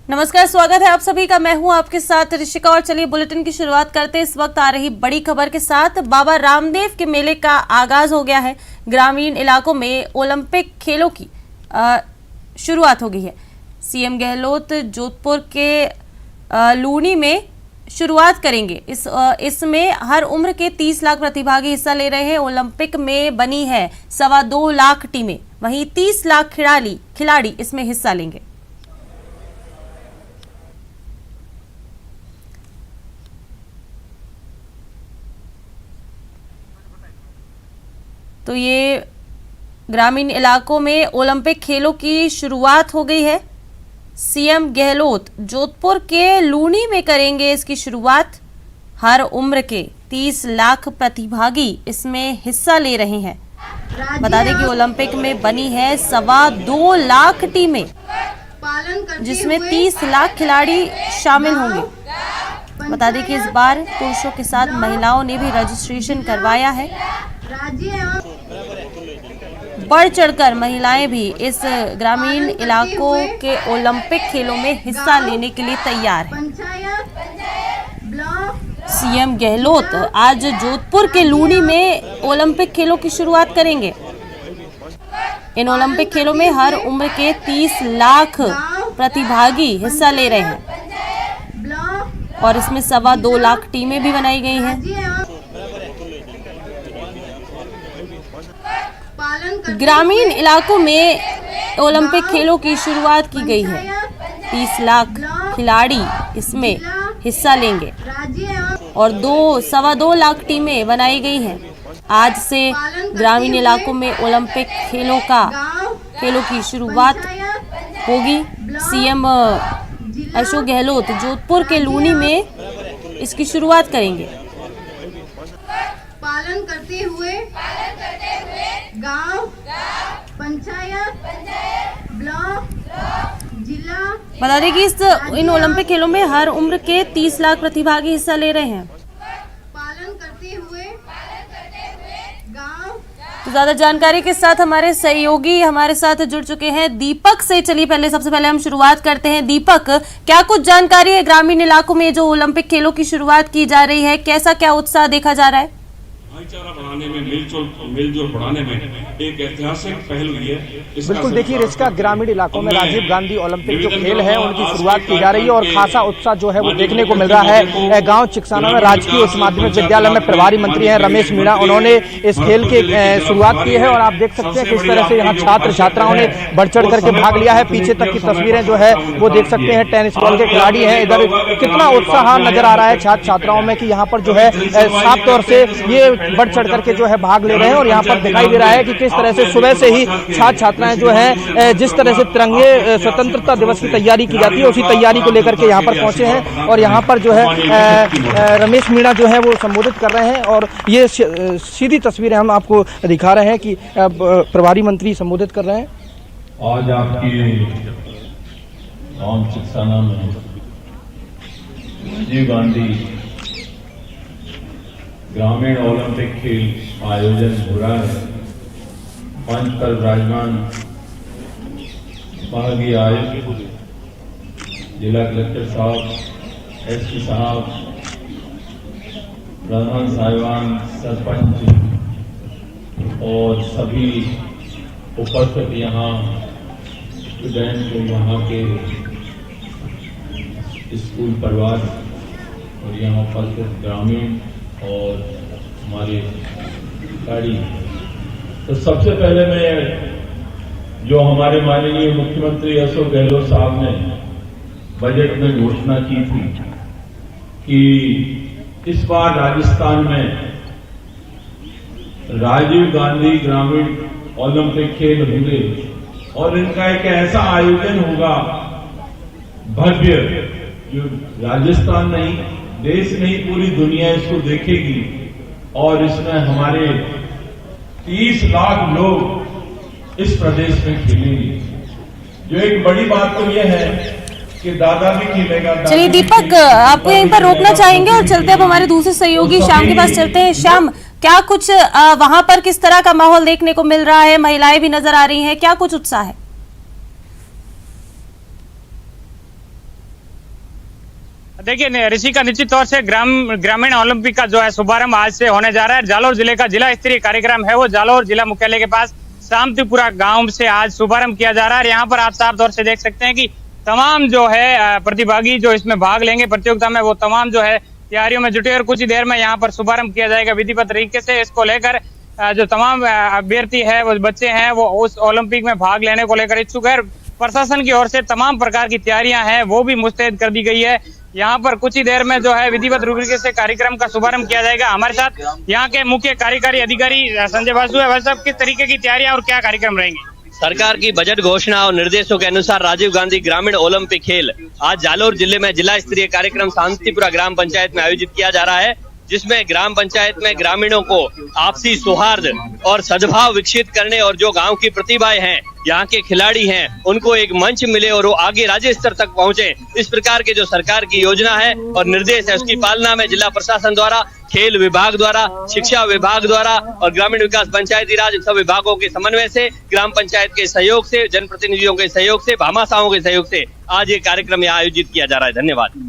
नमस्कार, स्वागत है आप सभी का। मैं हूं आपके साथ ऋषिका और चलिए बुलेटिन की शुरुआत करते हैं इस वक्त आ रही बड़ी खबर के साथ। बाबा रामदेव के मेले का आगाज हो गया है। ग्रामीण इलाकों में ओलंपिक खेलों की शुरुआत हो गई है। सीएम गहलोत जोधपुर के लूनी में शुरुआत करेंगे। इसमें हर उम्र के 30 लाख प्रतिभागी हिस्सा ले रहे हैं। ओलंपिक में बनी है 2.25 लाख टीमें, वहीं 30 लाख खिलाड़ी इसमें हिस्सा लेंगे। तो ये ग्रामीण इलाकों में ओलंपिक खेलों की शुरुआत हो गई है। सीएम गहलोत जोधपुर के लूनी में करेंगे इसकी शुरुआत। हर उम्र के 30 लाख प्रतिभागी इसमें हिस्सा ले रहे हैं। बता दें कि ओलंपिक में बनी है 2.25 लाख टीमें, जिसमें 30 लाख खिलाड़ी शामिल होंगे। बता दें कि इस बार पुरुषों के साथ महिलाओं ने भी रजिस्ट्रेशन करवाया है। बढ़ चढ़कर महिलाएं भी इस ग्रामीण इलाकों के ओलंपिक खेलों में हिस्सा लेने के लिए तैयार हैं। सीएम गहलोत आज जोधपुर के लूनी में ओलंपिक खेलों की शुरुआत करेंगे। इन ओलंपिक खेलों में हर उम्र के 30 लाख प्रतिभागी हिस्सा ले रहे हैं और इसमें 2.25 लाख टीमें भी बनाई गई हैं। ग्रामीण इलाकों में ओलंपिक खेलों की शुरुआत की गई है। 30 लाख खिलाड़ी इसमें हिस्सा लेंगे और 2.25 लाख टीमें बनाई गई हैं। आज से ग्रामीण इलाकों में ओलंपिक खेलों की शुरुआत होगी। सीएम अशोक गहलोत जोधपुर के लूनी में इसकी शुरुआत करेंगे। पालन करते हुए गांव, पंचायत, ब्लॉक, जिला। बता दें कि इन ओलंपिक खेलों में हर उम्र के 30 लाख प्रतिभागी हिस्सा ले रहे हैं। पालन करते हुए गांव। तो ज्यादा जानकारी के साथ हमारे सहयोगी हमारे साथ जुड़ चुके हैं दीपक से। चलिए सबसे पहले हम शुरुआत करते हैं। दीपक, क्या कुछ जानकारी है ग्रामीण इलाकों में जो ओलंपिक खेलों की शुरुआत की जा रही है, कैसा क्या उत्साह देखा जा रहा है? भाईचारा बढ़ाने में, मिलजुल बढ़ाने में एक ऐतिहासिक पहल हुई है। बिल्कुल, देखिए रिस्का ग्रामीण इलाकों में राजीव गांधी ओलंपिक जो खेल है उनकी शुरुआत की जा रही है और खासा उत्साह जो है वो देखने को मिल रहा है। गांव चिकसाना में राजकीय उच्च माध्यमिक विद्यालय में प्रभारी मंत्री हैं रमेश मीणा, उन्होंने इस खेल की शुरुआत की है और आप देख सकते हैं किस तरह से यहाँ छात्र छात्राओं ने बढ़ चढ़ करके भाग लिया है। पीछे तक की तस्वीरें जो है वो देख सकते हैं, टेनिस बॉल के खिलाड़ी हैं। इधर कितना उत्साह नजर आ रहा है छात्र छात्राओं में कि यहाँ पर जो है साफ तौर से ये बढ़ चढ़ करके जो है भाग ले रहे हैं और यहाँ पर दिखाई दे रहा है कि किस तरह से सुबह से ही छात्र छात्राएं जो है जिस तरह से तिरंगे स्वतंत्रता दिवस की तैयारी की जाती है उसी तैयारी को लेकर के यहाँ पर पहुंचे हैं और यहाँ पर जो है रमेश मीणा जो है वो संबोधित कर रहे हैं और ये सीधी तस्वीरें हम आपको दिखा रहे हैं कि प्रभारी मंत्री संबोधित कर रहे हैं। आज आपकी गांव चिकसाना में राजीव गांधी ग्रामीण ओलंपिक खेल आयोजन हो रहा है। मंच पर विराजमान विभागीय आयुक्त, जिला कलेक्टर साहब, एसपी साहब, प्रधान साहिबान, सरपंच और सभी उपस्थित यहाँ स्टूडेंट, यहाँ के स्कूल परिवार और यहाँ उपस्थित ग्रामीण और हमारे खिलाड़ी। तो सबसे पहले मैं जो हमारे माननीय मुख्यमंत्री अशोक गहलोत साहब ने बजट में घोषणा की थी कि इस बार राजस्थान में राजीव गांधी ग्रामीण ओलंपिक खेल होंगे और इनका एक ऐसा आयोजन होगा भव्य, जो राजस्थान नहीं, देश नहीं, पूरी दुनिया इसको देखेगी और इसमें हमारे 30 लाख लोग इस प्रदेश में खेलेंगे। जो एक बड़ी बात तो यह है कि दादा भी खेलेगा। चलिए दीपक, आपको यहीं पर रोकना चाहेंगे और चलते अब हमारे दूसरे सहयोगी श्याम के पास चलते हैं। श्याम, क्या कुछ वहां पर किस तरह का माहौल देखने को मिल रहा है? महिलाएं भी नजर आ रही हैं, क्या कुछ उत्साह है? देखिए ऋषिका, निश्चित तौर से ग्रामीण ओलंपिक का जो है शुभारंभ आज से होने जा रहा है। जालौर जिले का जिला स्तरीय कार्यक्रम है वो जालौर जिला मुख्यालय के पास शामतीपुरा गांव से आज शुभारंभ किया जा रहा है। यहाँ पर आप साफ तौर से देख सकते हैं कि तमाम जो है प्रतिभागी जो इसमें भाग लेंगे प्रतियोगिता में, वो तमाम जो है तैयारियों में जुटे और कुछ ही देर में यहाँ पर शुभारंभ किया जाएगा विधिवत तरीके से। इसको लेकर जो तमाम अभ्यर्थी है, वो बच्चे हैं, वो उस ओलंपिक में भाग लेने को लेकर इच्छुक है। प्रशासन की ओर से तमाम प्रकार की तैयारियां हैं वो भी मुस्तैद कर दी गई है। यहाँ पर कुछ ही देर में जो है विधिवत रूप से कार्यक्रम का शुभारंभ किया जाएगा। हमारे साथ यहाँ के मुख्य कार्यकारी अधिकारी संजय बासु है। वह सब किस तरीके की तैयारियां और क्या कार्यक्रम रहेंगे? सरकार की बजट घोषणा और निर्देशों के अनुसार राजीव गांधी ग्रामीण ओलंपिक खेल आज जालौर जिले में जिला स्तरीय कार्यक्रम शांतिपुरा ग्राम पंचायत में आयोजित किया जा रहा है, जिसमें ग्राम पंचायत में ग्रामीणों को आपसी सौहार्द और सद्भाव विकसित करने और जो गांव की प्रतिभाएं हैं, यहाँ के खिलाड़ी हैं, उनको एक मंच मिले और वो आगे राज्य स्तर तक पहुंचे। इस प्रकार के जो सरकार की योजना है और निर्देश है, उसकी पालना में जिला प्रशासन द्वारा, खेल विभाग द्वारा, शिक्षा विभाग द्वारा और ग्रामीण विकास पंचायती राज सब विभागों के समन्वय से, ग्राम पंचायत के सहयोग से, जनप्रतिनिधियों के सहयोग से, भामाशाहों के सहयोग से आज ये कार्यक्रम यहाँ आयोजित किया जा रहा है। धन्यवाद।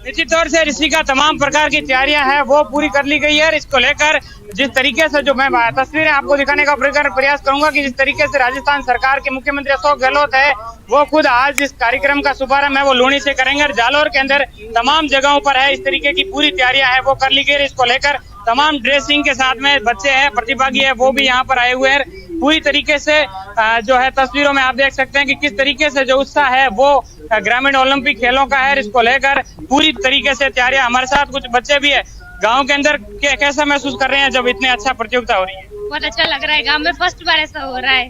निश्चित तौर से ऋषि का तमाम प्रकार की तैयारियां हैं वो पूरी कर ली गई है। इसको लेकर जिस तरीके से जो मैं तस्वीरें आपको दिखाने का प्रयास करूंगा कि जिस तरीके से राजस्थान सरकार के मुख्यमंत्री अशोक गहलोत है वो खुद आज इस कार्यक्रम का शुभारंभ है वो लूणी से करेंगे और जालौर के अंदर तमाम जगहों पर है इस तरीके की पूरी तैयारियां हैं वो कर ली गई। इसको लेकर तमाम ड्रेसिंग के साथ में बच्चे हैं, प्रतिभागी है, वो भी यहाँ पर आए हुए हैं। पूरी तरीके से जो है तस्वीरों में आप देख सकते हैं कि किस तरीके से जो उत्साह है वो ग्रामीण ओलंपिक खेलों का है। इसको लेकर पूरी तरीके से तैयारियां। हमारे साथ कुछ बच्चे भी है गांव के अंदर, कैसा महसूस कर रहे हैं जब इतने अच्छा प्रतियोगिता हो रही है? बहुत अच्छा लग रहा है, गांव में फर्स्ट बार ऐसा हो रहा है।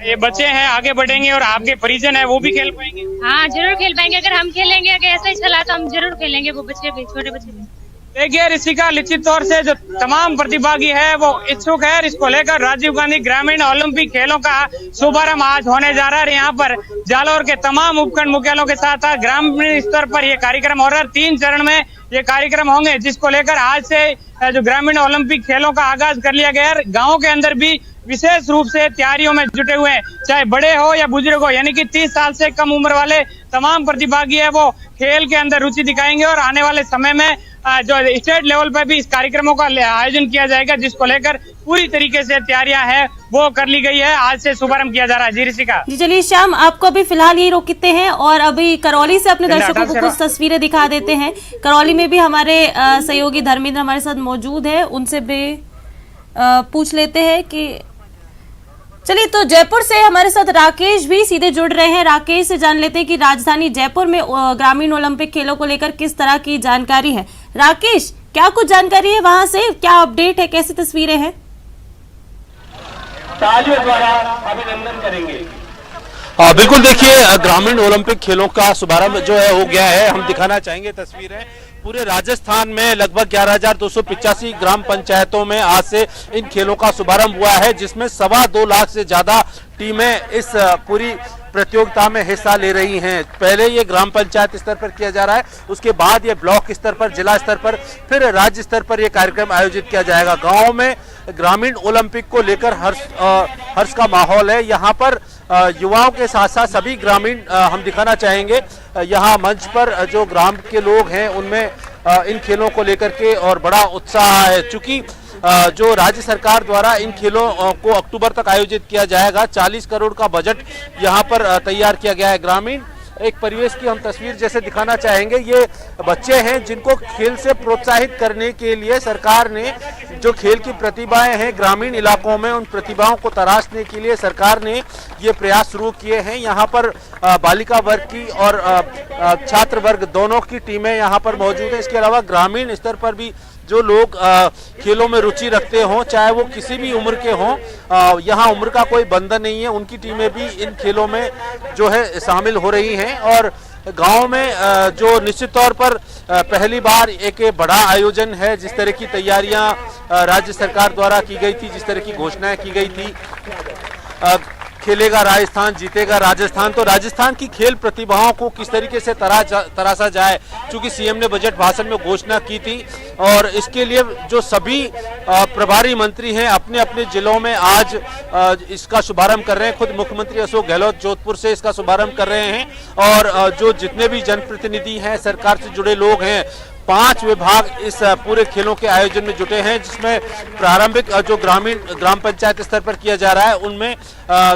ये बच्चे हैं आगे बढ़ेंगे और आपके परिजन है वो भी खेल पाएंगे? हाँ जरूर खेल पाएंगे, अगर हम खेलेंगे, अगर ऐसा ही चला तो हम जरूर खेलेंगे, वो बच्चे भी, छोटे बच्चे भी। देखिए ऋषिका, निश्चित तौर से जो तमाम प्रतिभागी है वो इच्छुक है। इसको लेकर राजीव गांधी ग्रामीण ओलंपिक खेलों का शुभारंभ आज होने जा रहा है। यहाँ पर जालौर के तमाम उपखंड मुख्यालयों के साथ ग्रामीण स्तर पर ये कार्यक्रम हो रहा है। 3 चरण में ये कार्यक्रम होंगे, जिसको लेकर आज से जो ग्रामीण ओलंपिक खेलों का आगाज कर लिया गया है। गाँव के अंदर भी विशेष रूप से तैयारियों में जुटे हुए हैं, चाहे बड़े हो या बुजुर्ग हो, यानी कि 30 साल से कम उम्र वाले तमाम प्रतिभागी है वो खेल के अंदर रुचि दिखाएंगे और आने वाले समय में जो स्टेट लेवल पर भी इस कार्यक्रमों का आयोजन किया जाएगा, जिसको लेकर पूरी तरीके से तैयारियां हैं वो कर ली गई है। आज से शुभारंभ किया जा रहा है। जी ऋषिका। जी चलिए श्याम, आपको अभी फिलहाल यही रोकते हैं और अभी करौली से अपने दर्शकों को कुछ तस्वीरें दिखा देते हैं। करौली में भी हमारे सहयोगी धर्मेंद्र हमारे साथ मौजूद है, उनसे भी पूछ लेते हैं कि चलिए तो जयपुर से हमारे साथ राकेश भी सीधे जुड़ रहे हैं। राकेश से जान लेते हैं कि राजधानी जयपुर में ग्रामीण ओलंपिक खेलों को लेकर किस तरह की जानकारी है। राकेश, क्या कुछ जानकारी है वहां से, क्या अपडेट है, कैसी तस्वीरें हैं? तालियों द्वारा अभिनंदन करेंगे। बिल्कुल, देखिए ग्रामीण ओलंपिक खेलों का शुभारंभ जो है हो गया है। हम दिखाना चाहेंगे तस्वीरें। पूरे राजस्थान में लगभग 11,285 ग्राम पंचायतों में आज से इन खेलों का शुभारंभ हुआ है, जिसमें 2.25 लाख से ज्यादा टीमें इस पूरी प्रतियोगिता में हिस्सा ले रही हैं। पहले ये ग्राम पंचायत स्तर पर किया जा रहा है, उसके बाद ये ब्लॉक स्तर पर, जिला स्तर पर, फिर राज्य स्तर पर ये कार्यक्रम आयोजित किया जाएगा। गाँव में ग्रामीण ओलंपिक को लेकर हर्ष का माहौल है। यहाँ पर युवाओं के साथ साथ सभी ग्रामीण हम दिखाना चाहेंगे। यहाँ मंच पर जो ग्राम के लोग हैं उनमें इन खेलों को लेकर के और बड़ा उत्साह है। चूंकि जो राज्य सरकार द्वारा इन खेलों को अक्टूबर तक आयोजित किया जाएगा, 40 करोड़ का बजट यहाँ पर तैयार किया गया है। ग्रामीण एक परिवेश की हम तस्वीर जैसे दिखाना चाहेंगे। ये बच्चे हैं जिनको खेल से प्रोत्साहित करने के लिए सरकार ने जो खेल की प्रतिभाएं हैं ग्रामीण इलाकों में, उन प्रतिभाओं को तराशने के लिए सरकार ने ये प्रयास शुरू किए हैं। यहाँ पर बालिका वर्ग की और छात्र वर्ग दोनों की टीमें यहाँ पर मौजूद हैं। इसके अलावा ग्रामीण स्तर पर भी जो लोग खेलों में रुचि रखते हों, चाहे वो किसी भी उम्र के हों, यहाँ उम्र का कोई बंधन नहीं है, उनकी टीमें भी इन खेलों में जो है शामिल हो रही हैं। और गांव में जो निश्चित तौर पर पहली बार एक बड़ा आयोजन है, जिस तरह की तैयारियां राज्य सरकार द्वारा की गई थी, जिस तरह की घोषणाएं की गई थी, खेलेगा राजस्थान, जीतेगा राजस्थान। तो राजस्थान की खेल प्रतिभाओं को किस तरीके से तराशा जाए, चूंकि सीएम ने बजट भाषण में घोषणा की थी और इसके लिए जो सभी प्रभारी मंत्री हैं अपने अपने जिलों में आज इसका शुभारंभ कर रहे हैं। खुद मुख्यमंत्री अशोक गहलोत जोधपुर से इसका शुभारंभ कर रहे हैं और जो जितने भी जनप्रतिनिधि हैं, सरकार से जुड़े लोग हैं, 5 विभाग इस पूरे खेलों के आयोजन में जुटे हैं, जिसमें प्रारंभिक जो ग्राम पंचायत स्तर पर किया जा रहा है उनमें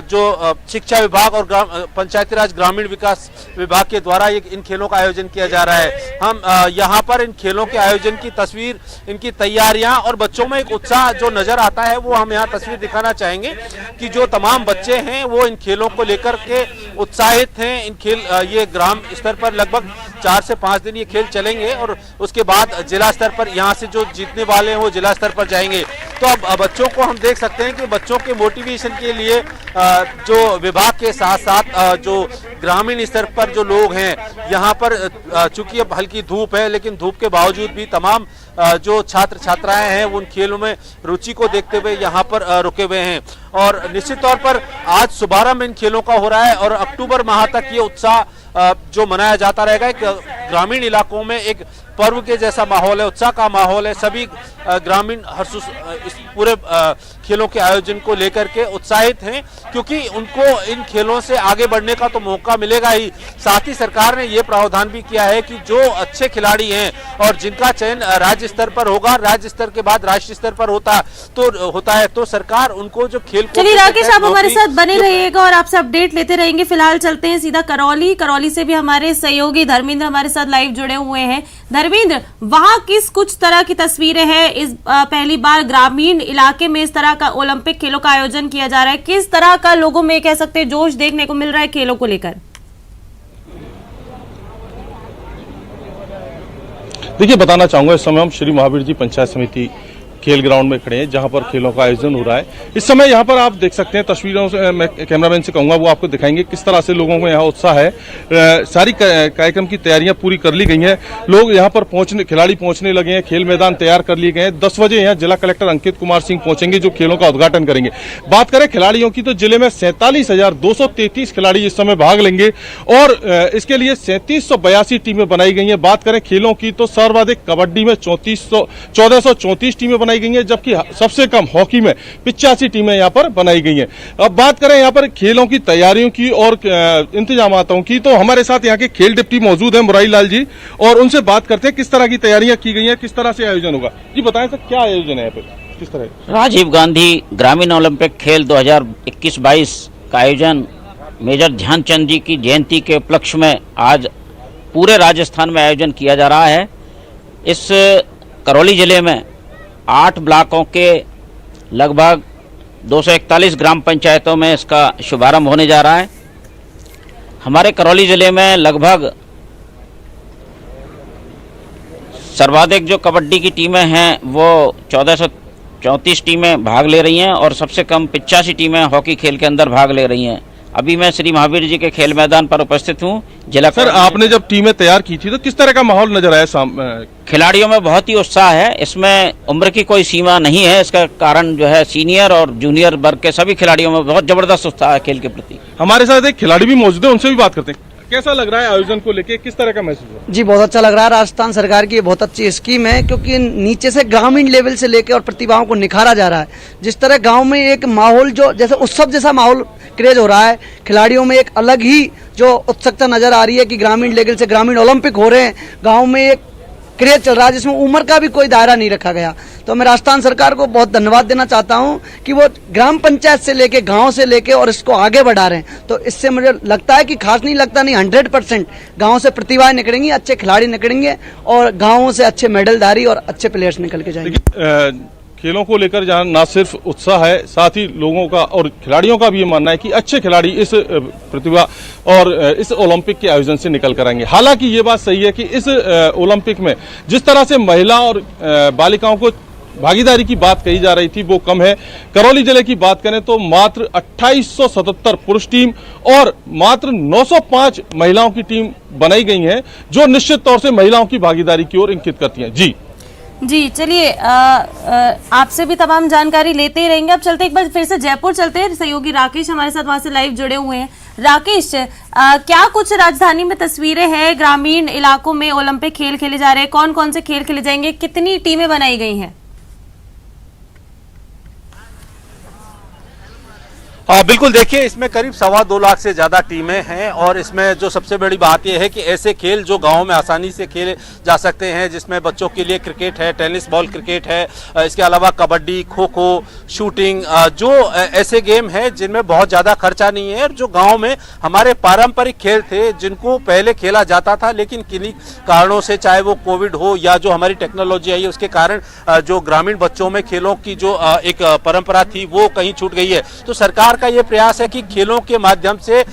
जो शिक्षा विभाग और पंचायती राज ग्रामीण विकास विभाग के द्वारा इन खेलों का आयोजन किया जा रहा है। हम यहाँ पर इन खेलों के आयोजन की तस्वीर, इनकी तैयारियां और बच्चों में एक उत्साह जो नजर आता है वो हम यहाँ तस्वीर दिखाना चाहेंगे कि जो तमाम बच्चे हैं वो इन खेलों को लेकर के उत्साहित हैं। इन खेल ये ग्राम स्तर पर लगभग 4 से 5 दिन ये खेल चलेंगे और उसके बाद जिला स्तर पर यहाँ से जो जीतने वाले हैं वो जिला स्तर पर जाएंगे। तो अब बच्चों को हम देख सकते हैं कि बच्चों के मोटिवेशन के लिए जो विभाग के साथ साथ जो ग्रामीण स्तर पर जो लोग हैं यहाँ पर, चूंकि अब हल्की धूप है लेकिन धूप के बावजूद भी तमाम जो छात्र छात्राएं हैं उन खेलों में रुचि को देखते हुए यहाँ पर रुके हुए हैं और निश्चित तौर पर आज शुभारंभ इन खेलों का हो रहा है और अक्टूबर माह तक ये उत्साह जो मनाया जाता रहेगा। ग्रामीण इलाकों में एक पर्व के जैसा माहौल है, उत्साह का माहौल है। सभी ग्रामीण इस पूरे खेलों के आयोजन को लेकर के उत्साहित हैं क्योंकि उनको इन खेलों से आगे बढ़ने का तो मौका मिलेगा ही, साथ ही सरकार ने ये प्रावधान भी किया है कि जो अच्छे खिलाड़ी हैं और जिनका चयन राज्य स्तर पर होगा, राज्य स्तर के बाद राष्ट्रीय स्तर पर होता है तो सरकार उनको जो खेल। चलिए राकेश, आप हमारे साथ बने रहिएगा और आपसे अपडेट लेते रहेंगे। फिलहाल चलते हैं सीधा करौली से भी हमारे सहयोगी धर्मेंद्र हमारे साथ लाइव जुड़े हुए हैं। धर्मेंद्र, वहां कुछ तरह की तस्वीरें हैं? इस पहली बार ग्रामीण इलाके में इस तरह का ओलंपिक खेलों का आयोजन किया जा रहा है, किस तरह का लोगों में कह सकते हैं जोश देखने को मिल रहा है खेलों को लेकर? देखिए, बताना चाहूंगा इस समय हम श्री महावीर जी पंचायत समिति खेल ग्राउंड में खड़े हैं जहां पर खेलों का आयोजन हो रहा है। इस समय यहां पर आप देख सकते हैं तस्वीरों से, मैं कैमरामैन से कहूंगा वो आपको दिखाएंगे किस तरह से लोगों में यहां उत्साह है। सारी कार्यक्रम की तैयारियां पूरी कर ली गई हैं। लोग यहां पर खिलाड़ी पहुंचने लगे हैं, खेल मैदान तैयार कर लिए गए हैं। 10 बजे यहां जिला कलेक्टर अंकित कुमार सिंह पहुंचेंगे जो खेलों का उद्घाटन करेंगे। बात करें खिलाड़ियों की तो जिले में 47,233 खिलाड़ी इस समय भाग लेंगे और इसके लिए 3782 टीमें बनाई गई हैं। बात करें खेलों की तो सर्वाधिक कबड्डी में 1434 टीमें बनाई गई हैं, जबकि सबसे कम हॉकी में 85 टीमें यहां पर बनाई गई हैं। अब बात करें यहां पर खेलों की तैयारियों की और इंतजामातों की, तो हमारे साथ यहां के खेल डिप्टी मौजूद हैं मुरारी लाल जी, और उनसे बात करते हैं किस तरह की तैयारियां की गई हैं, किस तरह से आयोजन होगा। जी बताएं सर, क्या आयोजन है यहाँ पर, किस तरह? राजीव गांधी ग्रामीण ओलंपिक खेल 2021-22 का आयोजन मेजर ध्यानचंद जी की जयंती के उपलक्ष्य में आज पूरे राजस्थान में आयोजन किया जा रहा है। इस करौली जिले में 8 ब्लॉकों के लगभग 241 ग्राम पंचायतों में इसका शुभारंभ होने जा रहा है। हमारे करौली जिले में लगभग सर्वाधिक जो कबड्डी की टीमें हैं वो 1434 टीमें भाग ले रही हैं और सबसे कम 85 टीमें हॉकी खेल के अंदर भाग ले रही हैं। अभी मैं श्री महावीर जी के खेल मैदान पर उपस्थित हूँ। जिला सर, आपने जब टीमें तैयार की थी तो किस तरह का माहौल नजर आया? खिलाड़ियों में बहुत ही उत्साह है, इसमें उम्र की कोई सीमा नहीं है। इसका कारण जो है सीनियर और जूनियर वर्ग के सभी खिलाड़ियों में बहुत जबरदस्त उत्साह है खेल के प्रति। हमारे साथ एक खिलाड़ी भी मौजूद है, उनसे भी बात करते हैं। कैसा लग रहा है आयोजन को लेके, किस तरह का महसूस हुआ? जी बहुत अच्छा लग रहा है। राजस्थान सरकार की बहुत अच्छी स्कीम है क्योंकि नीचे से ग्रामीण लेवल से लेकर और प्रतिभाओं को निखारा जा रहा है। जिस तरह गांव में एक माहौल जो जैसे उत्सव जैसा माहौल क्रिएट हो रहा है, खिलाड़ियों में एक अलग ही जो उत्सुकता नजर आ रही है कि ग्रामीण लेवल से ग्रामीण ओलंपिक हो रहे हैं। गाँव में एक क्रेज चल रहा है जिसमें उम्र का भी कोई दायरा नहीं रखा गया। तो मैं राजस्थान सरकार को बहुत धन्यवाद देना चाहता हूं कि वो ग्राम पंचायत से लेके गांव से लेके और इसको आगे बढ़ा रहे हैं। तो इससे मुझे लगता है कि खास नहीं लगता नहीं 100% गांव से प्रतिभाएं निकलेंगी, अच्छे खिलाड़ी निकलेंगे और गांवों से अच्छे मेडलधारी और अच्छे प्लेयर्स निकल के जाएंगे। खेलों को लेकर जहां ना सिर्फ उत्साह है, साथ ही लोगों का और खिलाड़ियों का भी ये मानना है कि अच्छे खिलाड़ी इस प्रतिभा और इस ओलंपिक के आयोजन से निकल कर आएंगे। हालांकि ये बात सही है कि इस ओलंपिक में जिस तरह से महिला और बालिकाओं को भागीदारी की बात कही जा रही थी वो कम है। करौली जिले की बात करें तो मात्र 2877 पुरुष टीम और मात्र 905 महिलाओं की टीम बनाई गई है, जो निश्चित तौर से महिलाओं की भागीदारी की ओर इंगित करती हैं। जी जी चलिए, आपसे भी तमाम जानकारी लेते ही रहेंगे। अब चलते एक बार फिर से जयपुर चलते हैं। सहयोगी राकेश हमारे साथ वहां से लाइव जुड़े हुए हैं। राकेश, क्या कुछ राजधानी में तस्वीरें हैं? ग्रामीण इलाकों में ओलंपिक खेल खेले जा रहे हैं, कौन कौन से खेल खेले जाएंगे, कितनी टीमें बनाई गई हैं? बिल्कुल, देखिए इसमें करीब 2.25 लाख से ज़्यादा टीमें हैं और इसमें जो सबसे बड़ी बात यह है कि ऐसे खेल जो गांव में आसानी से खेले जा सकते हैं, जिसमें बच्चों के लिए क्रिकेट है, टेनिस बॉल क्रिकेट है, इसके अलावा कबड्डी, खो खो, शूटिंग, जो ऐसे गेम हैं जिनमें बहुत ज़्यादा खर्चा नहीं है और जो गाँव में हमारे पारंपरिक खेल थे जिनको पहले खेला जाता था, लेकिन किन्हीं कारणों से, चाहे वो कोविड हो या जो हमारी टेक्नोलॉजी आई है उसके कारण जो ग्रामीण बच्चों में खेलों की जो एक परंपरा थी वो कहीं छूट गई है। तो सरकार का ये प्रयास है कि खेलों के माध्यम से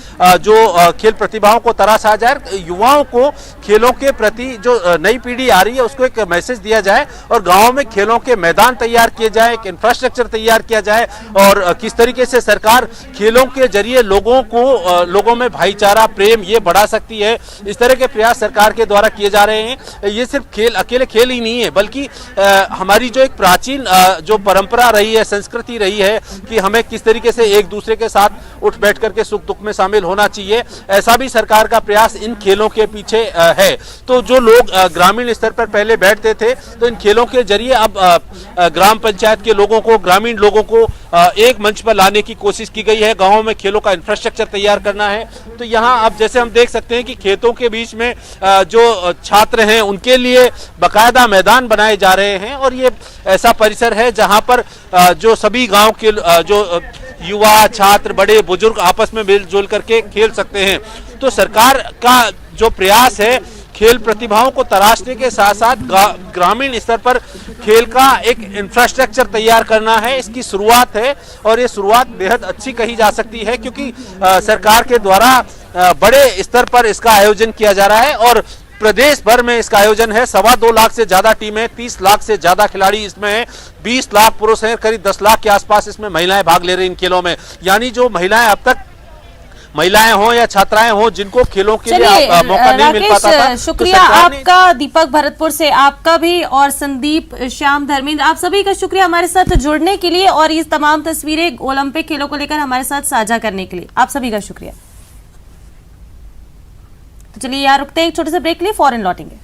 जो खेल प्रतिभाओं को तराशा जाए, युवाओं को खेलों के प्रति जो नई पीढ़ी आ रही है उसको एक मैसेज दिया जाए और गांवों में खेलों के मैदान तैयार किए जाए, एक इंफ्रास्ट्रक्चर तैयार किया जाए और किस तरीके से सरकार खेलों के जरिए लोगों में भाईचारा, प्रेम ये बढ़ा सकती है। इस तरह के प्रयास सरकार के द्वारा किए जा रहे हैं। ये सिर्फ अकेले खेल ही नहीं है, बल्कि हमारी जो एक प्राचीन जो परंपरा रही है, संस्कृति रही है कि हमें किस तरीके से एक दूसरे के साथ उठ बैठ करके सुख दुख में शामिल होना चाहिए, ऐसा भी सरकार का प्रयास इन खेलों के पीछे है। तो जो लोग ग्रामीण स्तर पर पहले बैठते थे, तो इन खेलों के जरिए अब ग्राम पंचायत के लोगों को, ग्रामीण लोगों को एक मंच पर लाने की कोशिश की गई है। गांवों में खेलों का इंफ्रास्ट्रक्चर तैयार करना है। तो यहाँ अब जैसे हम देख सकते हैं कि खेतों के बीच में जो छात्र हैं उनके लिए बाकायदा मैदान बनाए जा रहे हैं और ये ऐसा परिसर है जहाँ पर जो सभी गाँव के जो युवा, छात्र, बड़े बुजुर्ग आपस में मिलजुल करके खेल सकते हैं। तो सरकार का जो प्रयास है खेल प्रतिभाओं को तराशने के साथ साथ ग्रामीण स्तर पर खेल का एक इंफ्रास्ट्रक्चर तैयार करना है, इसकी शुरुआत है और ये शुरुआत बेहद अच्छी कही जा सकती है क्योंकि सरकार के द्वारा बड़े स्तर पर इसका आयोजन किया जा रहा है और प्रदेश भर में इसका आयोजन है। 2.25 लाख से ज्यादा टीमें, 30 लाख से ज्यादा खिलाड़ी इसमें हैं, 20 लाख पुरुष हैं, करीब 10 लाख के आसपास इसमें महिलाएं भाग ले रही इन खेलों में। यानी जो महिलाएं अब तक महिलाएं हों या छात्राएं हों जिनको खेलों के लिए मौका नहीं मिल पाता था। शुक्रिया आपका, दीपक भरतपुर से आपका भी और संदीप, श्याम, धर्मेंद्र, आप सभी का शुक्रिया हमारे साथ जुड़ने के लिए और ये तमाम तस्वीरें ओलंपिक खेलों को लेकर हमारे साथ साझा करने के लिए आप सभी का शुक्रिया। तो चलिए यहाँ रुकते हैं एक छोटे से ब्रेक के लिए, फौरन लौटेंगे।